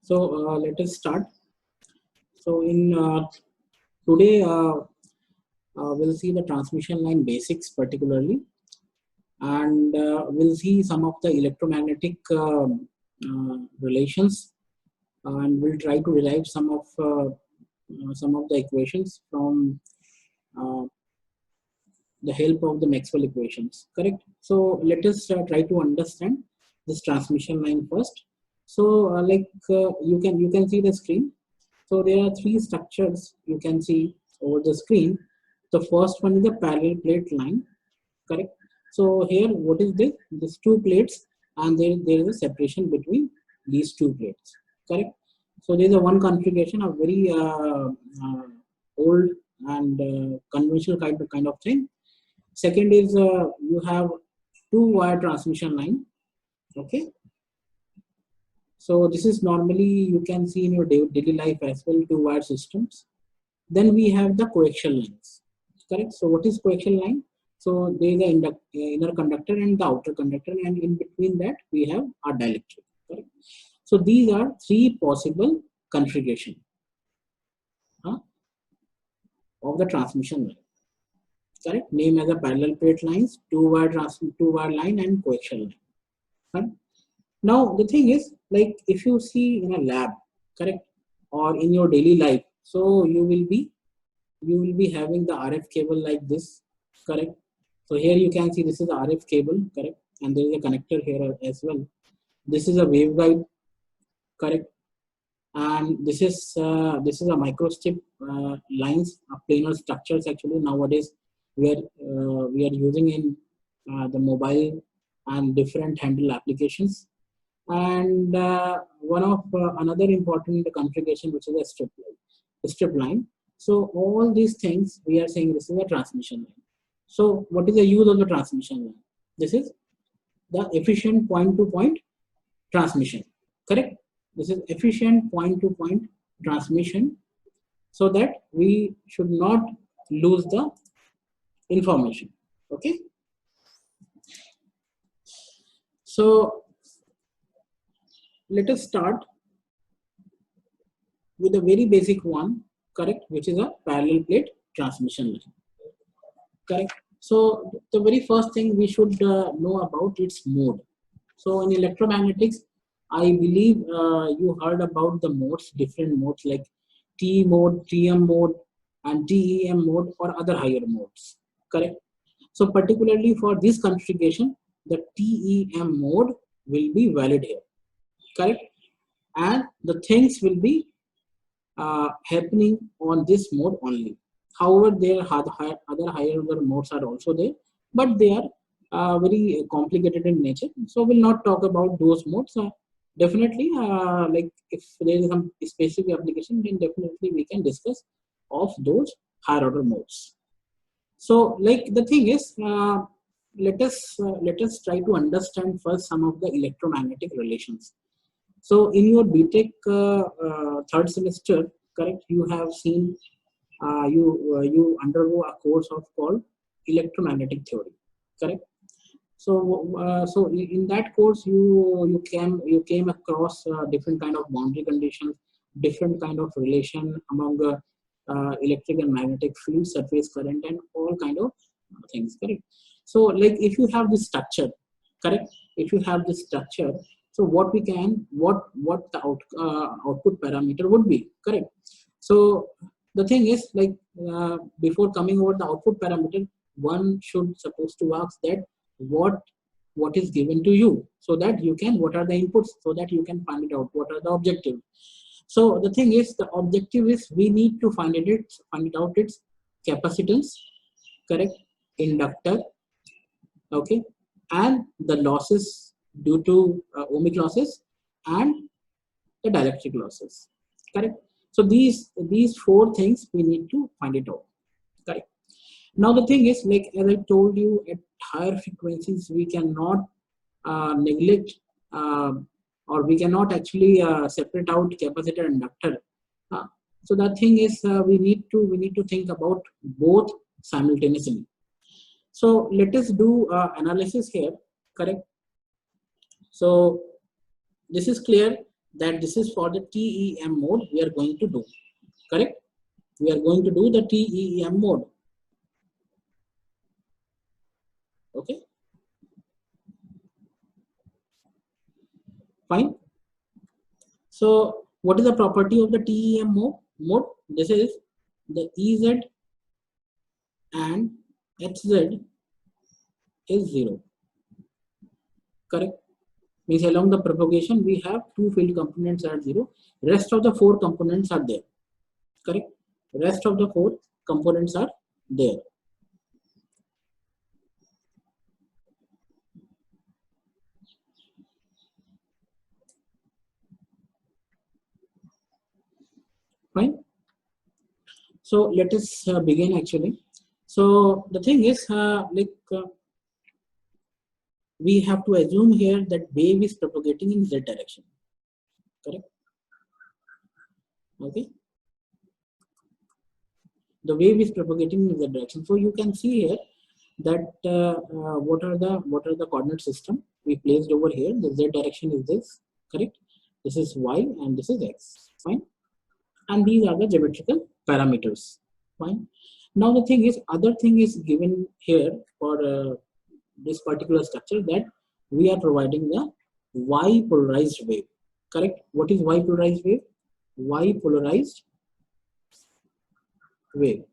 So let us start. So in today we'll see the transmission line basics particularly, and we'll see some of the electromagnetic relations, and we'll try to derive some of the equations from uh, the help of the Maxwell equations. Correct. So let us try to understand this transmission line first. So you can see the screen. So there are three structures you can see over the screen. The first one is the parallel plate line, correct? So here, what is this? These two plates, and there is a separation between these two plates, correct? So there is a one configuration of very old and conventional kind of thing. Second is you have two wire transmission line, okay? So this is normally you can see in your daily life as well, two wire systems. Then we have the coaxial lines, correct? So what is coaxial line? So there is the inner conductor and the outer conductor, and in between that we have our dielectric, correct? So these are three possible configuration of the transmission line, correct? Name as a parallel plate lines, two wire line, and coaxial line, correct? Now the thing is, like if you see in a lab, correct, or in your daily life, so you will be having the RF cable like this, correct? So here you can see this is RF cable, correct, and there is a connector here as well. This is a waveguide, correct, and this is a microstrip lines, planar structures. Actually nowadays we are using in the mobile and different handle applications. And one of another important configuration, which is a strip line. So all these things we are saying this is a transmission line. So what is the use of the transmission line? This is the efficient point to point transmission, correct? This is efficient point to point transmission, so that we should not lose the information, okay? So let us start with a very basic one, correct, which is a parallel plate transmission line, correct? So the very first thing we should know about its mode. So in electromagnetics, I believe you heard about the modes, different modes like T mode, TM mode, and TEM mode, or other higher modes, correct? So particularly for this configuration, the TEM mode will be valid here, correct? And the things will be happening on this mode only. However, there are other higher order modes are also there, but they are very complicated in nature. So we'll not talk about those modes. Definitely, like if there is some specific application, then definitely we can discuss of those higher order modes. So, like the thing is, let us try to understand first some of the electromagnetic relations. So in your BTech third semester, correct, you have seen you undergo a course of called electromagnetic theory, correct? So so in that course you came across different kind of boundary conditions, different kind of relation among electric and magnetic field, surface current, and all kind of things, correct? So like if you have this structure, correct, if you have this structure, so what we can what the output parameter would be, correct? So the thing is, like before coming over the output parameter, one should supposed to ask that what is given to you, so that you can, what are the inputs, so that you can find it out what are the objective. So the thing is, the objective is we need to find it out its capacitance, correct, inductor, okay, and the losses due to ohmic losses, and the dielectric losses, correct? So these four things we need to find it out, correct? Now the thing is, like as I told you, at higher frequencies we cannot neglect or we cannot actually separate out capacitor and inductor. So the thing is, we need to think about both simultaneously. So let us do analysis here, correct? So this is clear that this is for the TEM mode we are going to do. Correct? We are going to do the TEM mode. Okay. Fine. So what is the property of the TEM mode? This is the EZ and HZ is 0. Correct? Means along the propagation we have two field components at 0. Rest of the 4 components are there. Correct? Rest of the 4 components are there. Fine. So let us begin actually. So the thing is we have to assume here that wave is propagating in z direction. Correct? Okay. The wave is propagating in z direction. So you can see here that what are the coordinate system we placed over here. The z direction is this. Correct? This is y and this is x. Fine. And these are the geometrical parameters. Fine. Now the thing is, other thing is given here for this particular structure, that we are providing the y polarized wave. Correct? What is y polarized wave? Y polarized wave.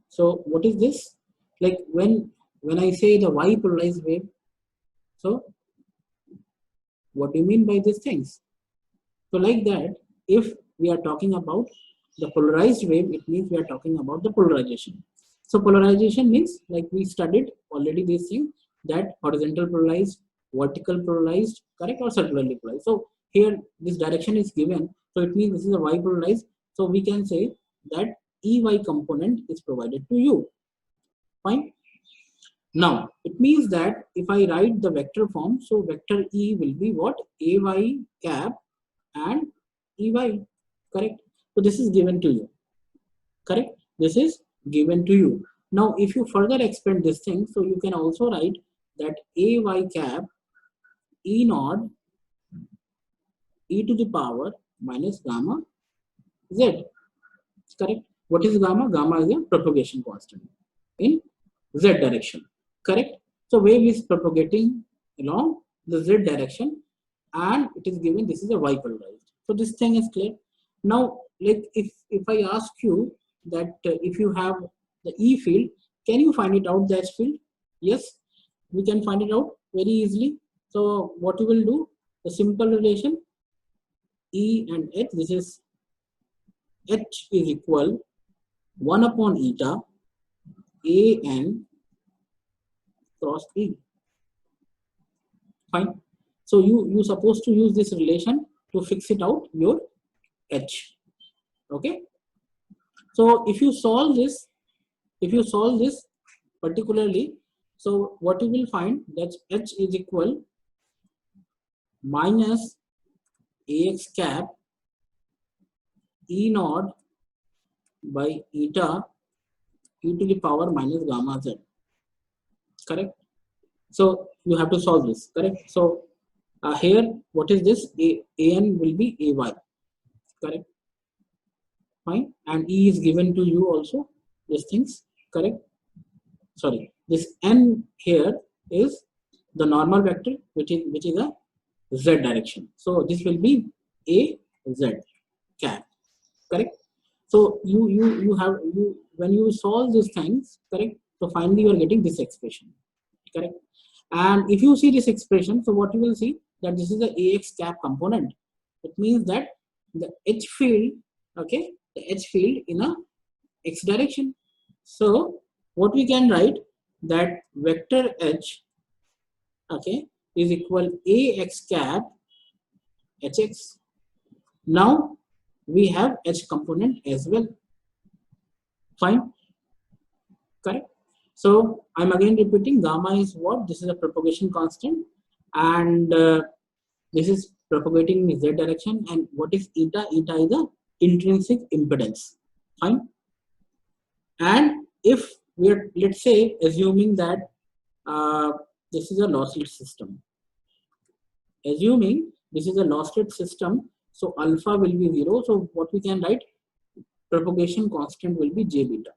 So what is this? Like when I say the y polarized wave, so what do you mean by these things? So like that, if we are talking about the polarized wave, it means we are talking about the polarization. So polarization means, like we studied already this thing, that horizontal polarized, vertical polarized, correct, or circularly polarized. So here this direction is given, so it means this is a y polarized. So we can say that EY component is provided to you. Fine. Now it means that if I write the vector form, so vector E will be what? AY cap and EY. Correct? So this is given to you. Correct? This is given to you. Now if you further expand this thing, so you can also write that AY cap E naught e to the power minus gamma z. Correct? What is gamma? Gamma is a propagation constant in z direction. Correct? So wave is propagating along the z direction and it is given this is a y polarized. So this thing is clear. Now like if I ask you that if you have the E field, can you find it out, the H field? Yes, we can find it out very easily. So what we will do, the simple relation E and H, this is H is equal 1 upon eta A n cross E. Fine. So you supposed to use this relation to fix it out your H. Okay. So if you solve this particularly, so what you will find, that H is equal minus AX cap E naught by eta e to the power minus gamma z. Correct? So you have to solve this. Correct? So here, what is this? An will be AY. Correct? Fine. And E is given to you also. These things. Correct? Sorry. This N here is the normal vector, which is a Z direction. So this will be A Z cap. Correct? So you when you solve these things, correct? So finally you are getting this expression. Correct? And if you see this expression, so what you will see, that this is the AX cap component. It means that the H field, okay, the H field in a X direction. So what we can write, that vector H, okay, is equal AX cap HX. Now we have H component as well. Fine. Correct. So I'm again repeating, gamma is what? This is a propagation constant, and this is propagating in z direction. And what is eta? Eta is the intrinsic impedance. Fine. And if we are, let's say, assuming that this is a lossless system. assuming this is a loss rate system, so alpha will be 0. So what we can write, propagation constant will be j beta.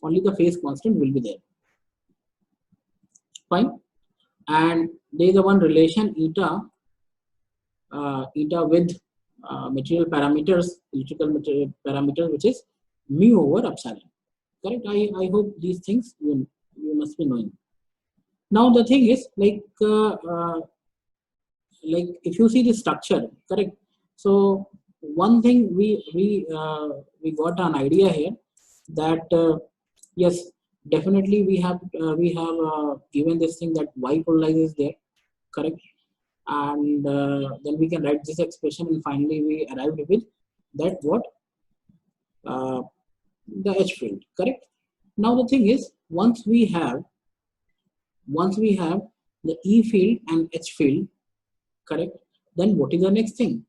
Only the phase constant will be there. Fine. And there is a one relation eta with material parameters, electrical material parameters, which is mu over epsilon. Correct? I hope these things you must be knowing. Now the thing is, like if you see the structure, correct? So one thing we got an idea here that yes, definitely we have given this thing that Y polarized is there, correct? And then we can write this expression, and finally we arrived with that what the H field, correct? Now the thing is, once we have the E field and H field, correct, then what is the next thing?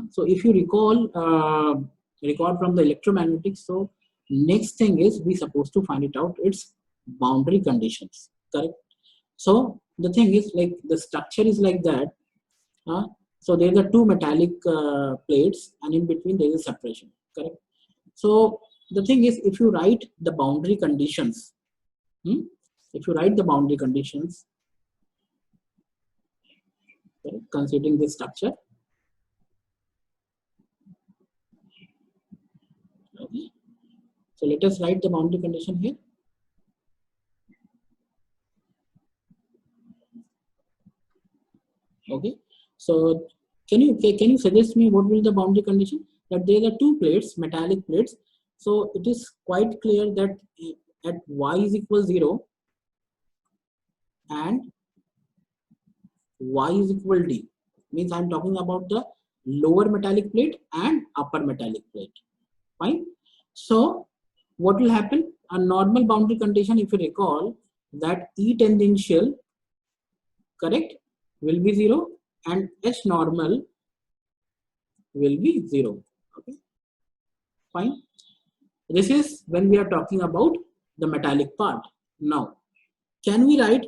So if you recall from the electromagnetics, so next thing is we supposed to find it out its boundary conditions, correct? So the thing is, like, the structure is like that. So there are two metallic plates, and in between there is a separation, correct? So the thing is, if you write the boundary conditions, correct, considering this structure, okay. So let us write the boundary condition here. Okay. So can you suggest me what will the boundary condition? That there are two plates, metallic plates. So it is quite clear that at y is equal 0 and y is equal d, means I'm talking about the lower metallic plate and upper metallic plate. Fine. So what will happen? A normal boundary condition, if you recall, that E tangential, correct, will be 0 and H normal will be 0. Okay. Fine. This is when we are talking about the metallic part. Now, can we write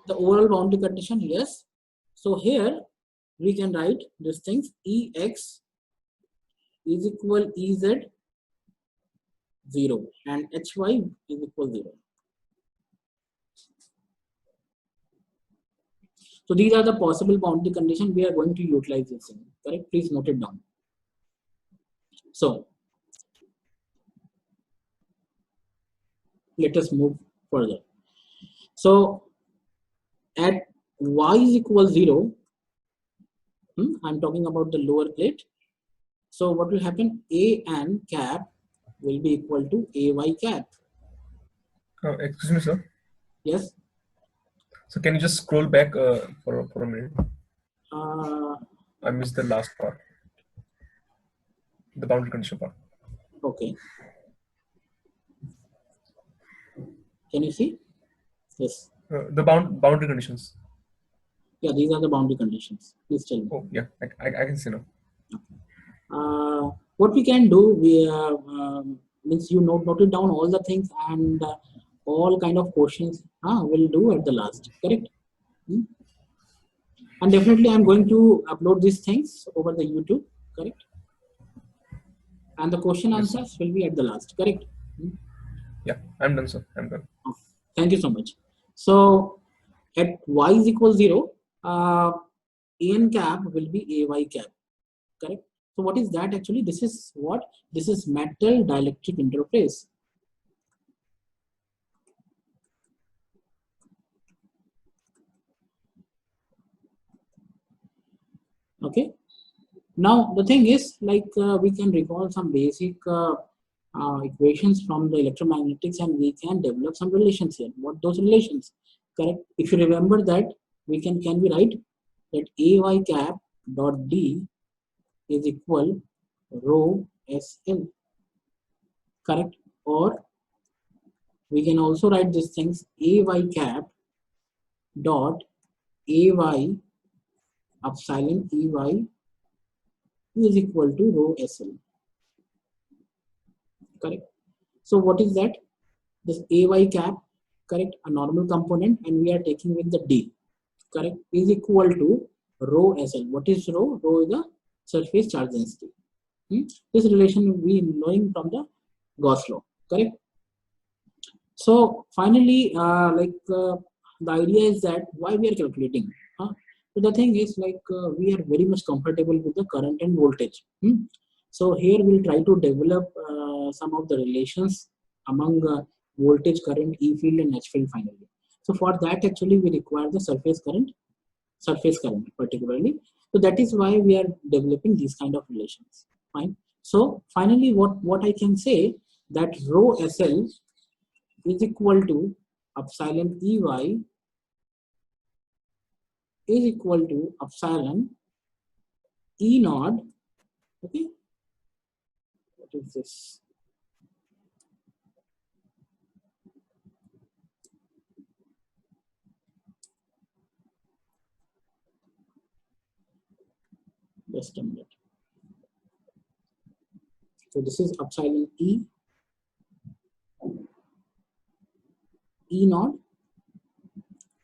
the overall boundary condition? Yes. So here we can write these things: Ex is equal Ez 0 and Hy is equal 0. So these are the possible boundary conditions we are going to utilize this in. Correct? Please note it down. So let us move further. So at y is equal 0, I'm talking about the lower plate. So what will happen? A n cap will be equal to Ay cap. Excuse me, sir. Yes. So can you just scroll back for a minute? I missed the last part. The boundary condition part. Okay. Can you see? Yes. The boundary conditions. Yeah, these are the boundary conditions. Please tell me. Oh, yeah, I can see now. What we can do, we means you note it down all the things, and all kind of questions we'll do at the last, correct? And definitely I'm going to upload these things over the YouTube, correct? And the question answers will be at the last, correct? Yeah, I'm done, sir. I'm done. Okay. Thank you so much. So at y is equal 0, an cap will be Ay cap, correct? So what is that actually? This is what? This is metal dielectric interface. Okay. Now the thing is, like, we can recall some basic equations from the electromagnetics, and we can develop some relations here. What those relations? Correct. If you remember that, we can we write that Ay cap dot d is equal rho Sl. Correct. Or we can also write these things: Ay cap dot Ay epsilon Ey is equal to rho Sl. Correct. So what is that? This Ay cap, correct, a normal component, and we are taking with the d, correct, is equal to rho SL. What is rho? Rho is the surface charge density. This relation we knowing from the Gauss law, correct? So finally, the idea is that why we are calculating. So the thing is we are very much comfortable with the current and voltage. So here we'll try to develop some of the relations among voltage, current, E field and H field finally. So for that actually we require the surface current particularly. So that is why we are developing these kind of relations. Fine. So finally what I can say that rho SL is equal to epsilon EY is equal to epsilon E naught. Okay. What is this? Just a minute. So this is epsilon E naught,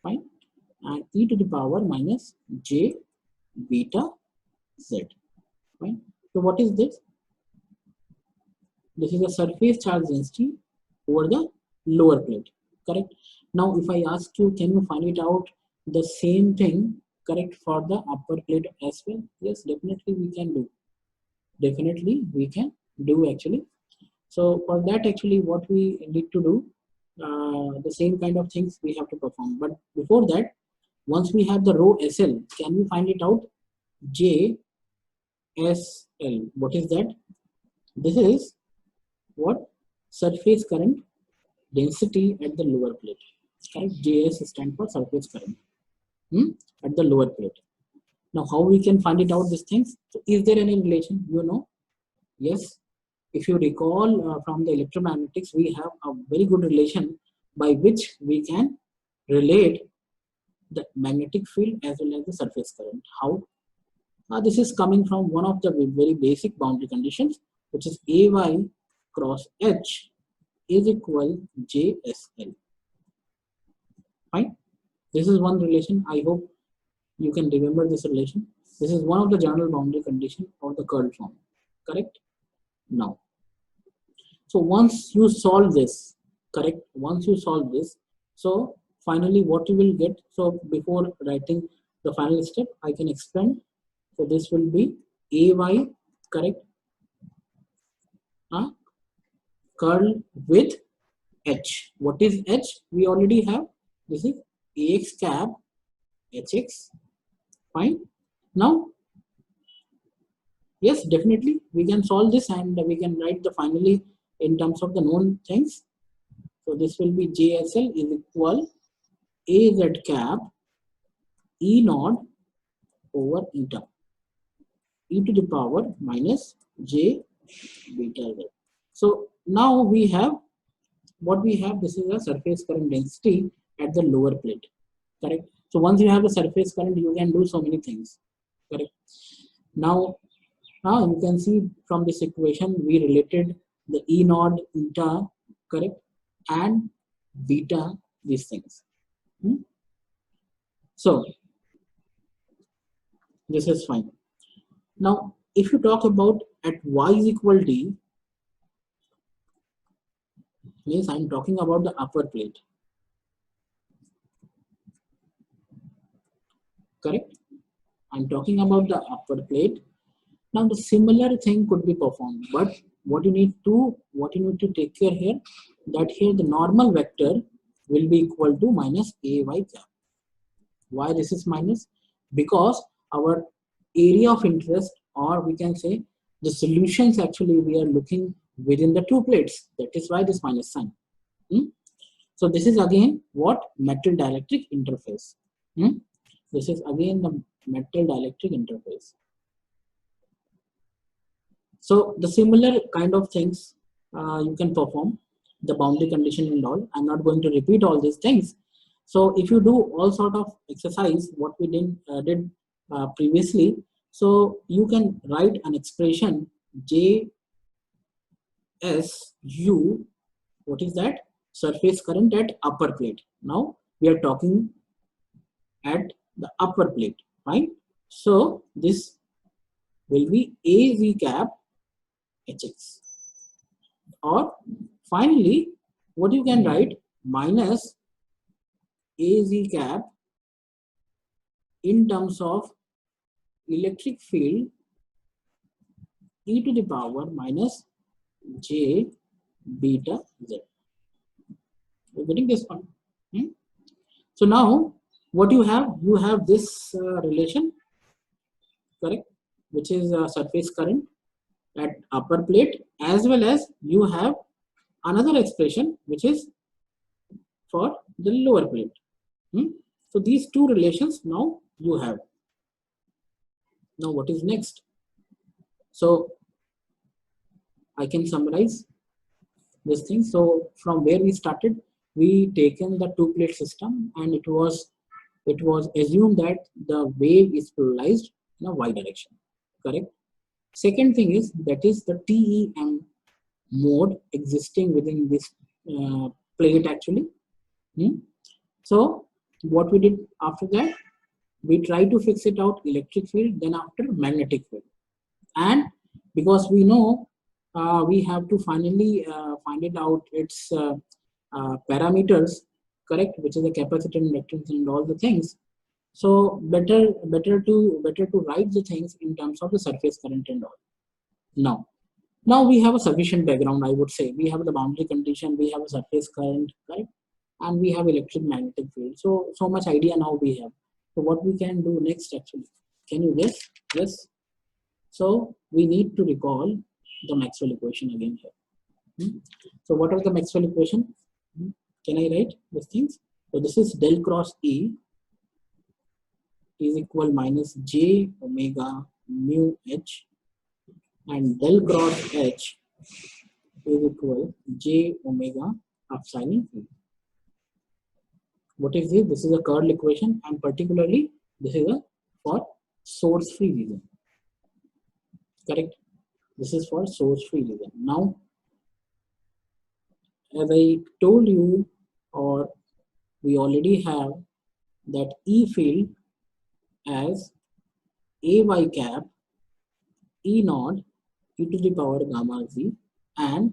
fine, and e to the power minus j beta z, fine. So what is this? This is the surface charge density over the lower plate, correct? Now if I ask you, can you find it out the same thing, correct, for the upper plate as well? Yes, definitely we can do. Definitely we can do actually. So for that actually what we need to do, the same kind of things we have to perform. But before that, once we have the rho SL, can we find it out? JSL. What is that? This is what? Surface current density at the lower plate. Correct? JS stands for surface current at the lower plate. Now how we can find it out these things? So is there any relation? You know? Yes. If you recall from the electromagnetics, we have a very good relation by which we can relate the magnetic field as well as the surface current. How? This is coming from one of the very basic boundary conditions, which is AY cross H is equal JSL. Fine. This is one relation. I hope you can remember this relation. This is one of the general boundary condition of the curl form. Correct? Now, so once you solve this, correct? Once you solve this, so finally what you will get, so before writing the final step, I can explain. So this will be AY, correct? Curl with H. What is H? We already have. This is AX cap HX. Fine. Now, yes, definitely we can solve this and we can write the finally in terms of the known things. So this will be JSL is equal AZ cap E naught over eta, e to the power minus j beta z. So now we have what we have. This is a surface current density at the lower plate, correct? So once you have a surface current, you can do so many things, correct? Now you can see from this equation we related the E naught, eta, correct, and beta, these things. So this is fine. Now if you talk about at y is equal d, means I'm talking about the upper plate, correct? I'm talking about the upper plate. Now the similar thing could be performed, but what you need to take care here, that here the normal vector will be equal to minus AY cap. Why this is minus? Because our area of interest, or we can say the solutions, actually we are looking within the two plates. That is why this minus sign. So this is again what? Metal dielectric interface. This is again the metal dielectric interface. So the similar kind of things you can perform, the boundary condition and all. I'm not going to repeat all these things. So if you do all sort of exercise, what we did previously, so you can write an expression JSU. What is that? Surface current at upper plate. Now we are talking at the upper plate, right? So this will be AZ cap HX. Or finally, what you can write, minus AZ cap in terms of electric field e to the power minus j beta z. You're getting this one? So now what you have this relation, correct, which is surface current at upper plate, as well as you have another expression which is for the lower plate. So these two relations now you have. Now what is next? So I can summarize this thing. So from where we started, we taken the two plate system, and it was assumed that the wave is polarized in a y direction, correct? Second thing is, that is the TEM mode existing within this plate actually. So what we did after that, we try to fix it out electric field, then after magnetic field. And because we know we have to finally find it out its parameters, correct, which is the capacitance, inductance, and all the things. So better to write the things in terms of the surface current and all. Now we have a sufficient background, I would say. We have the boundary condition, we have a surface current, correct, and we have electric magnetic field. So much idea now we have. So what we can do next actually? Can you guess? Yes. So we need to recall the Maxwell equation again here. So what are the Maxwell equation? Can I write these things? So this is del cross E is equal minus j omega mu h, and del cross h is equal j omega epsilon E. What is this? This is a curl equation, and particularly this is a for source free region. Correct? This is for source free region. Now, as I told you, or we already have that E field as AY cap E naught e to the power gamma z, and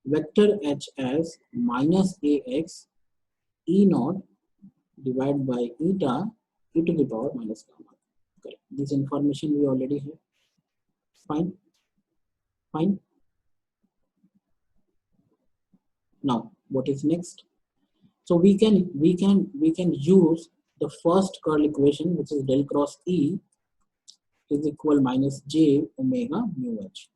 vector H as minus AX E naught divided by eta e to the power minus gamma. Correct. This information we already have. Fine. Fine. Now, what is next? So we can use the first curl equation, which is del cross E is equal minus j omega mu h.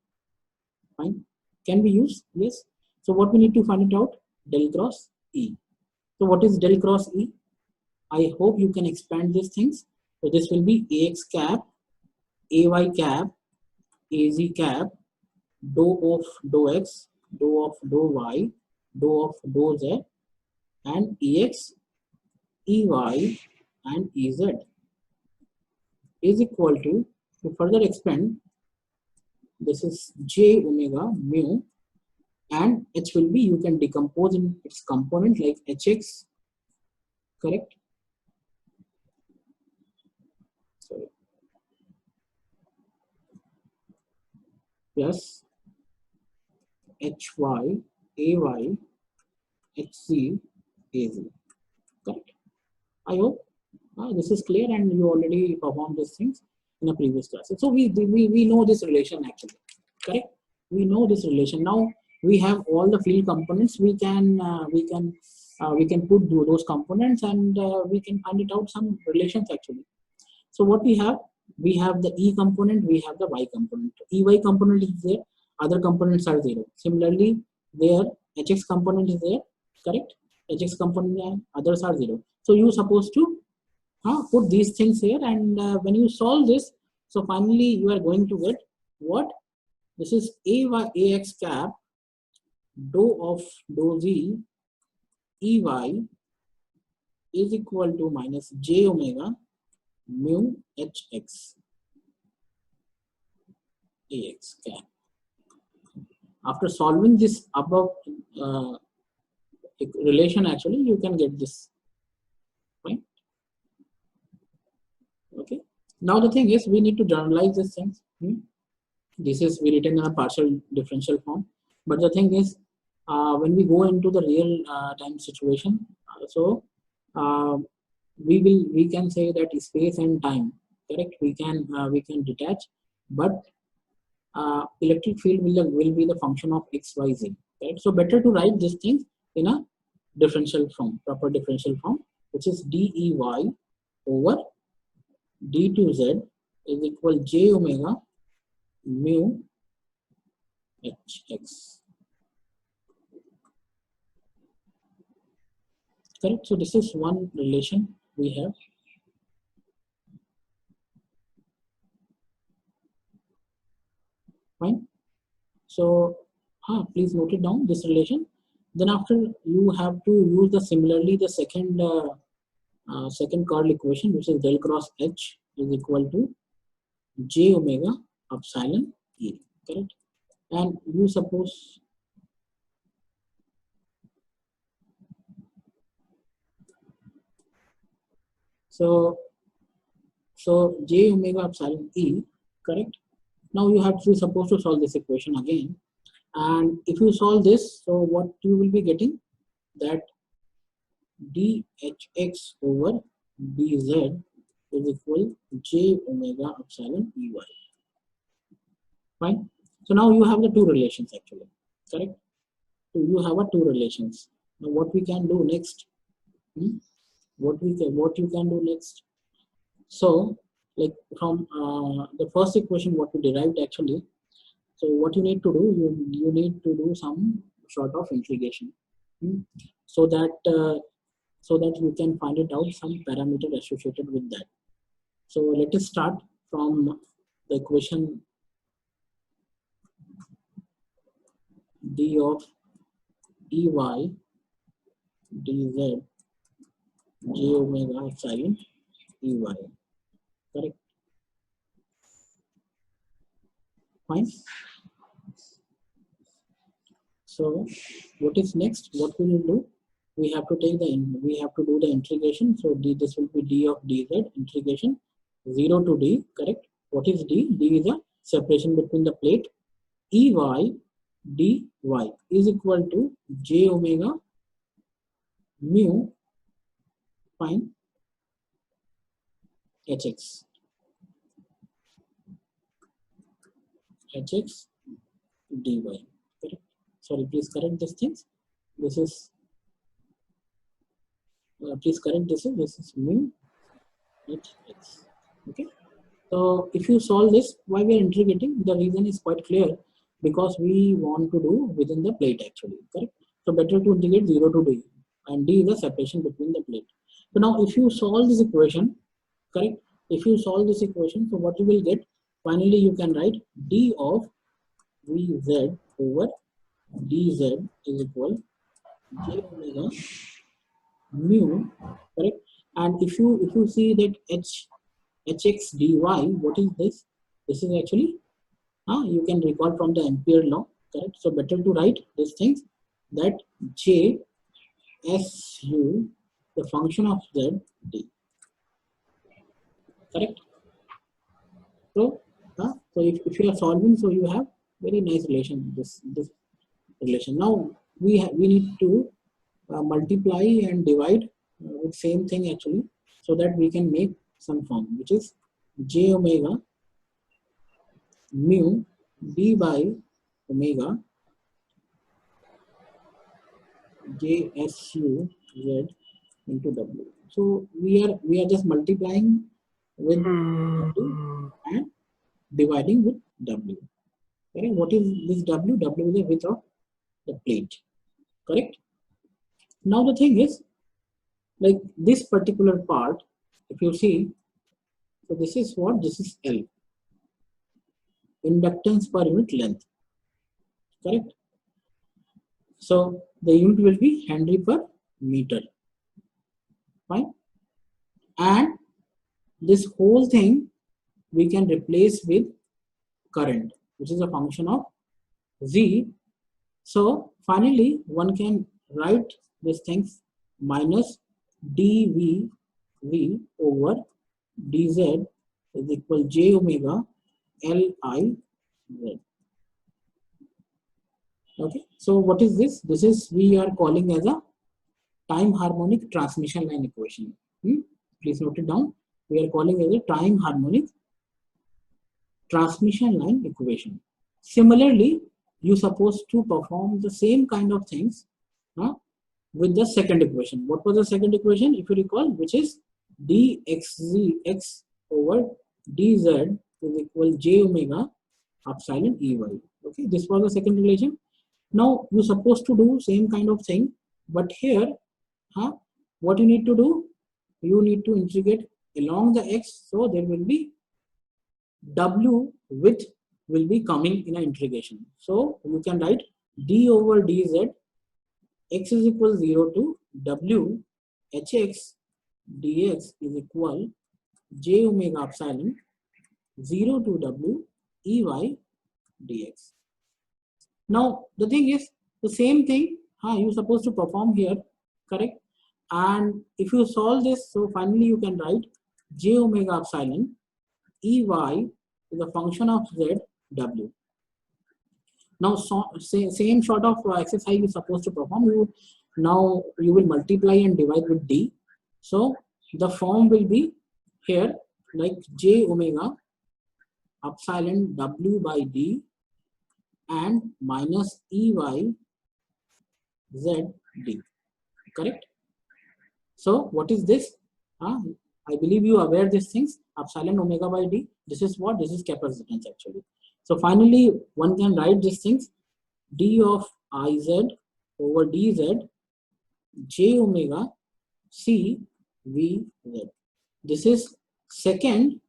Fine. Can we use? Yes. So what we need to find it out? Del cross E. So what is del cross E? I hope you can expand these things. So this will be AX cap, AY cap, AZ cap, dou of dou X, dou of dou Y, dou of dou Z, and EX, EY, and EZ is equal to further expand, this is j omega mu, and H will be, you can decompose in its component like HX, correct? Sorry. Plus HY, AY, HC, AZ, correct? I hope this is clear, and you already performed these things in a previous class. So we know this relation actually, correct? We know this relation. Now we have all the field components. We can put those components, and we can find it out some relations actually. So what we have the E component, we have the Y component. EY component is there, other components are 0. Similarly, there HX component is there, correct? HX component and others are 0. So you supposed to put these things here, and when you solve this, so finally you are going to get what? This is AX cap dou of dou Z EY is equal to minus j omega mu HX AX cap. After solving this above relation, actually you can get this. Fine. Okay. Now the thing is, we need to generalize these things. This is we written in a partial differential form, but the thing is, when we go into the real time situation, we can say that space and time, correct? We can detach, but electric field will be the function of x, y, z, right? So better to write these things in a differential form, proper differential form, which is dEy over d2z is equal j omega mu hx. Correct. So this is one relation we have. Fine. So please note it down, this relation. Then after, you have to use the similarly the second second curl equation, which is del cross h is equal to j omega epsilon e. Correct. And you suppose so j omega epsilon e, correct. Now you have to supposed to solve this equation again, and if you solve this, so what you will be getting, that dhx over dz is equal j omega epsilon ey. Fine. So now you have the two relations actually, correct? So you have a two relations. Now what we can do next? What you can do next? So like from the first equation what we derived actually. So what you need to do, you need to do some sort of integration, so that you can find it out some parameter associated with that. So let us start from the equation d of ey dz j omega epsilon ey. Correct. Fine. So what is next? What we will do? We have to take we have to do the integration. So this will be d of dz integration 0 to d. Correct. What is d? D is a separation between the plate. Ey dy is equal to j omega mu, fine, hx. hx dy. Correct. Sorry, please correct these things. This is please correct this is mu hx. Okay. So if you solve this, why we are integrating? The reason is quite clear, because we want to do within the plate actually. Correct. So better to integrate 0 to d, and d is the separation between the plate. So now if you solve this equation, correct, if you solve this equation, so what you will get, finally you can write d of vz over dz is equal j omega mu, correct. And if you see that hx dy, what is this? This is actually you can recall from the Ampere law, correct. So better to write these things, that j su the function of z d. Correct. So if you are solving, so you have very nice relation, this relation. Now we need to multiply and divide with same thing actually, so that we can make some form, which is j omega mu d by omega j su z into w. So we are just multiplying with w and dividing with w. Correct. What is this w? W is the width of the plate. Correct. Now the thing is, like this particular part, if you see, so this is what? This is L, inductance per unit length. Correct. So the unit will be Henry per meter. Fine. And this whole thing we can replace with current, which is a function of Z. So finally one can write these things minus dVV over dz is equal j omega Li z. Okay, so what is this? This is we are calling as a time harmonic transmission line equation. Please note it down. We are calling as a time harmonic transmission line equation. Similarly, you supposed to perform the same kind of things with the second equation. What was the second equation, if you recall, which is dxz over dz is equal j omega epsilon ey. Okay, this was the second relation. Now you're supposed to do same kind of thing, but here, what you need to do, you need to integrate along the x, so there will be w width will be coming in an integration. So you can write d over dz x is equal 0 to w hx dx is equal j omega epsilon 0 to w ey dx. Now the thing is the same thing you're supposed to perform here, correct? And if you solve this, so finally you can write j omega epsilon ey is a function of z w. Now same sort of exercise you're supposed to perform. Now you will multiply and divide with d. So the form will be here like j omega epsilon w by d and minus ey z d, correct? So what is this? I believe you are aware these things. Epsilon omega by d. This is what? This is capacitance actually. So finally, one can write these things: d of iz over dz j omega c v z. This is second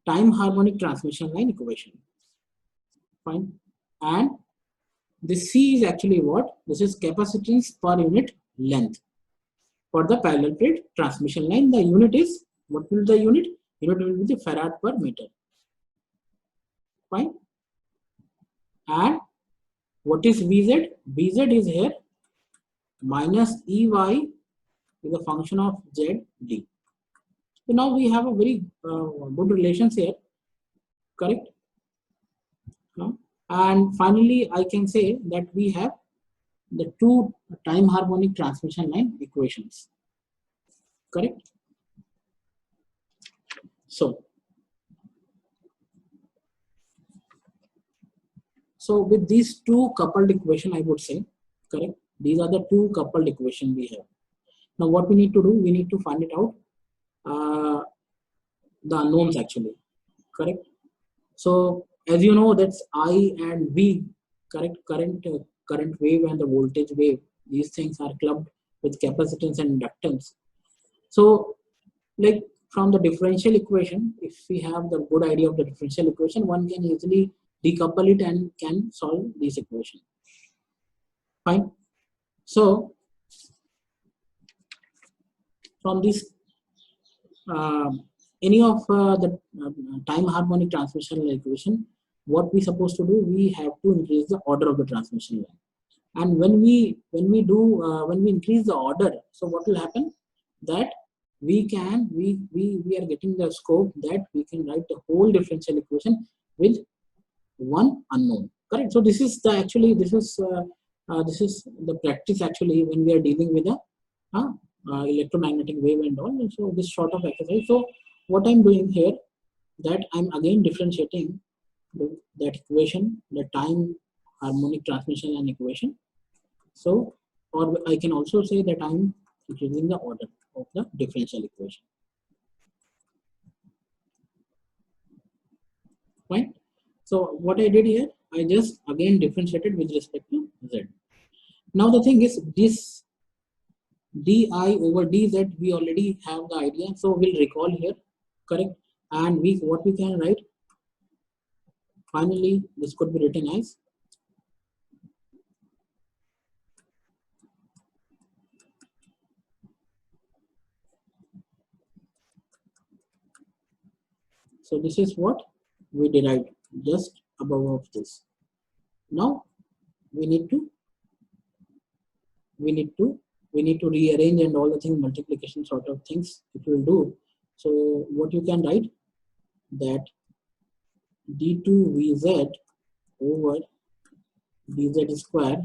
time harmonic transmission line equation. Fine. And this c is actually what? This is capacitance per unit length. For the parallel plate transmission line, the unit is, what will the unit? Unit will be the farad per meter. Fine. And what is Vz? Vz is here minus Ey is a function of Z d. So now we have a very good relations here, correct? And finally, I can say that we have the two time harmonic transmission line equations, correct? So with these two coupled equation, I would say, correct? These are the two coupled equation we have. Now what we need to do, we need to find it out, the unknowns actually, correct? So as you know, that's I and V, correct? Current wave and the voltage wave, these things are clubbed with capacitance and inductance. So like from the differential equation, if we have the good idea of the differential equation, one can easily decouple it and can solve this equation. Fine. So from this any of the time harmonic transmission equation, what we supposed to do, we have to increase the order of the transmission line. And when we increase the order, so what will happen, that we are getting the scope that we can write the whole differential equation with one unknown, correct? So this is the actually this is the practice actually when we are dealing with a electromagnetic wave and all. And so this sort of exercise. So what I'm doing here, that I'm again differentiating that equation, the time harmonic transmission line equation. So, or I can also say that I'm increasing the order of the differential equation. Fine. So what I did here, I just again differentiated with respect to z. Now the thing is, this di over dz, we already have the idea, so we'll recall here, correct? And what we can write, finally this could be written as so this is what we derived just above of this. Now we need to rearrange and all the things, multiplication sort of things it will do. So what you can write, that d2 Vz over dz square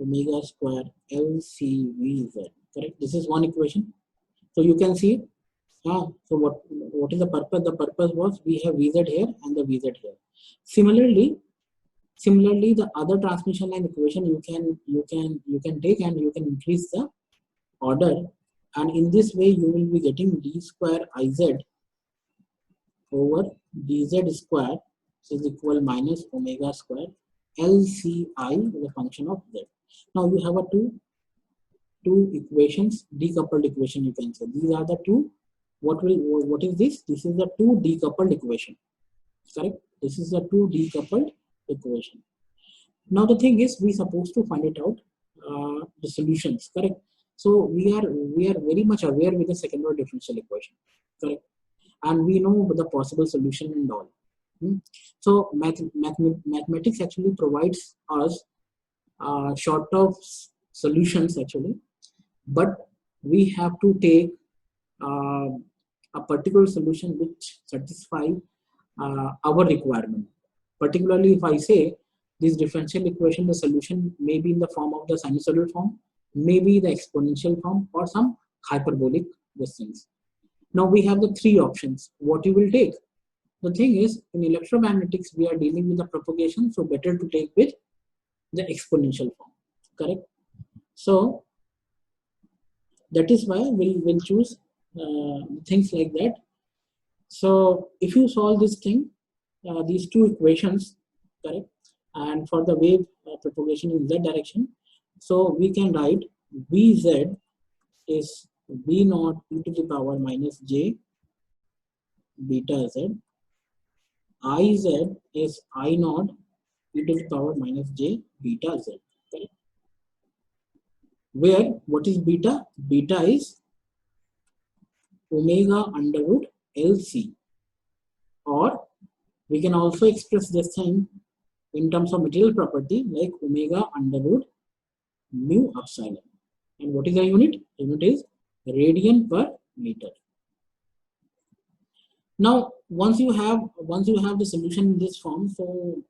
omega square LCVZ. Correct. This is one equation. So you can see. So what is the purpose? The purpose was we have Vz here and the Vz here. Similarly, the other transmission line equation you can take and you can increase the order, and in this way you will be getting d square Iz over dz square, which is equal minus omega square LCI is a function of z. Now you have a two equations, decoupled equation you can say. These are the two. What is this? This is the two decoupled equation. Correct? This is the two decoupled equation. Now the thing is, we supposed to find it out the solutions. Correct? So we are very much aware with the second order differential equation. Correct? And we know the possible solution and all. So mathematics actually provides us short of solutions actually, but we have to take a particular solution which satisfy our requirement. Particularly if I say this differential equation, the solution may be in the form of the sinusoidal form, maybe the exponential form, or some hyperbolic things. Now we have the three options. What you will take? The thing is, in electromagnetics, we are dealing with the propagation, so better to take with the exponential form. Correct? So that is why we'll choose things like that. So if you solve this thing, these two equations, correct, and for the wave propagation in z direction, so we can write Vz is V naught e to the power minus j beta z. Iz is I naught e to the power minus j beta z. Correct? Where what is beta? Beta is omega under root LC. Or we can also express this thing in terms of material property like omega under root mu epsilon. And what is the unit? Unit is radian per meter. Now, once you have the solution in this form, so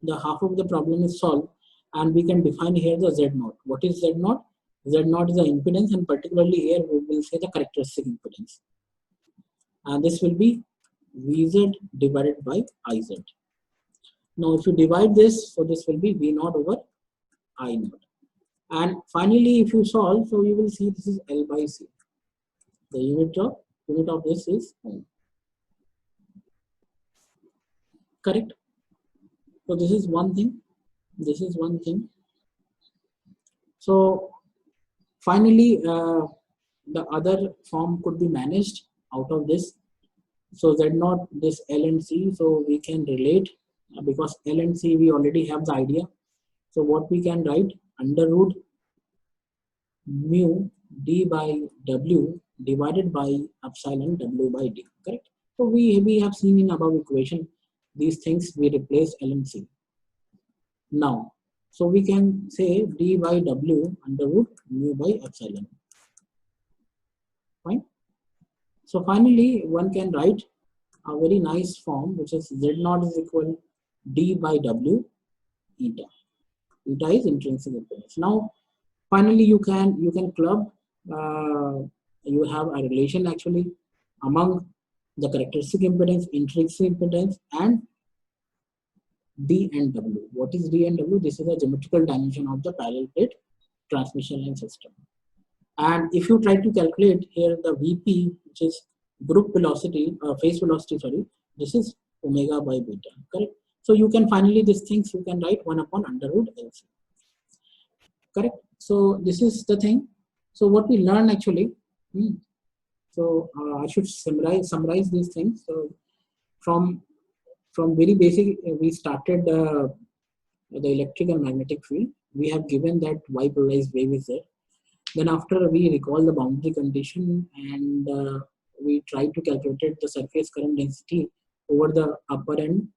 the half of the problem is solved, and we can define here the Z naught. What is Z naught? Z naught is the impedance, and particularly here we will say the characteristic impedance. And this will be Vz divided by Iz. Now, if you divide this, so this will be V naught over I naught. And finally, if you solve, so you will see this is L by C. The unit of this is ohm. Correct? So this is one thing. This is one thing. So finally, the other form could be managed out of this. So Z naught, this L and C, so we can relate because L and C we already have the idea. So what we can write, under root mu d by w divided by epsilon w by d. Correct? So we have seen in above equation these things, we replace L and C. Now, so we can say d by w under root mu by epsilon. Fine. So finally, one can write a very nice form, which is Z naught is equal d by w eta. Eta is intrinsic impedance. Now, finally, you can club. You have a relation actually among the characteristic impedance, intrinsic impedance, and D and W. What is D and W? This is a geometrical dimension of the parallel plate transmission line system. And if you try to calculate here the VP, which is group velocity, phase velocity, sorry, this is omega by beta, correct? So you can finally these things you can write 1 upon under root LC. Correct? So this is the thing. So what we learn actually, so I should summarize these things. So from very basic, we started the electric and magnetic field. We have given that Y polarized wave is there. Then after we recall the boundary condition and we try to calculate the surface current density over the upper and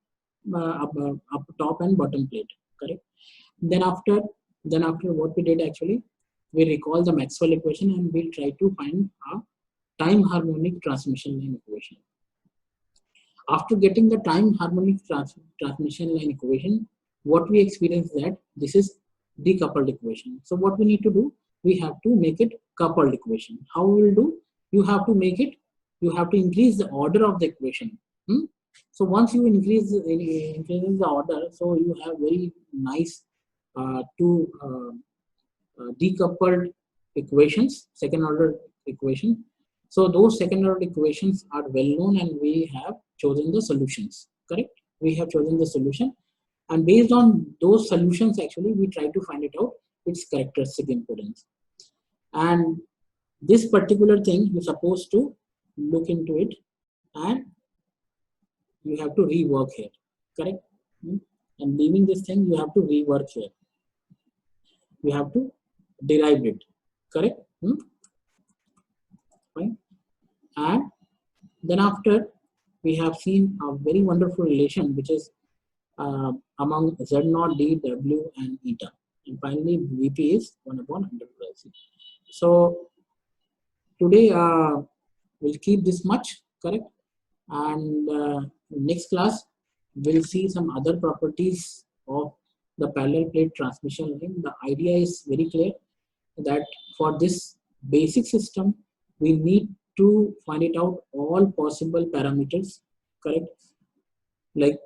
top and bottom plate. Correct? Then after what we did actually, we recall the Maxwell equation and we'll try to find a time harmonic transmission line equation. After getting the time harmonic transmission line equation, what we experience that this is decoupled equation. So what we need to do, we have to make it coupled equation. How we will do? You have to make it, you have to increase the order of the equation. So once you increase the order, so you have very nice two decoupled equations, second order equation. So those second order equations are well known, and we have chosen the solutions, correct? We have chosen the solution, and based on those solutions, actually, we try to find it out its characteristic impedance. And this particular thing, you're supposed to look into it, and you have to rework here, correct? And leaving this thing, you have to rework here. You have to derive it, correct? Fine. And then after, we have seen a very wonderful relation, which is among Z0, D, W, and eta. And finally, Vp is 1 upon 100 plus C. So today, we'll keep this much, correct? And next class, we'll see some other properties of the parallel plate transmission line. The idea is very clear that for this basic system, we need to find it out all possible parameters, correct? Like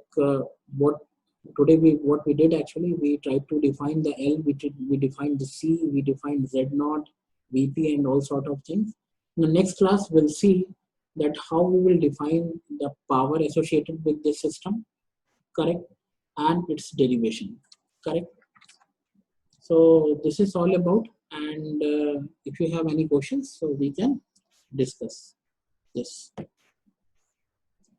what we did actually, we tried to define the L, we defined the C, we defined Z0, Vp, and all sort of things. In the next class, we'll see that how we will define the power associated with this system, correct, and its derivation, correct. So this is all about, and if you have any questions, so we can discuss this.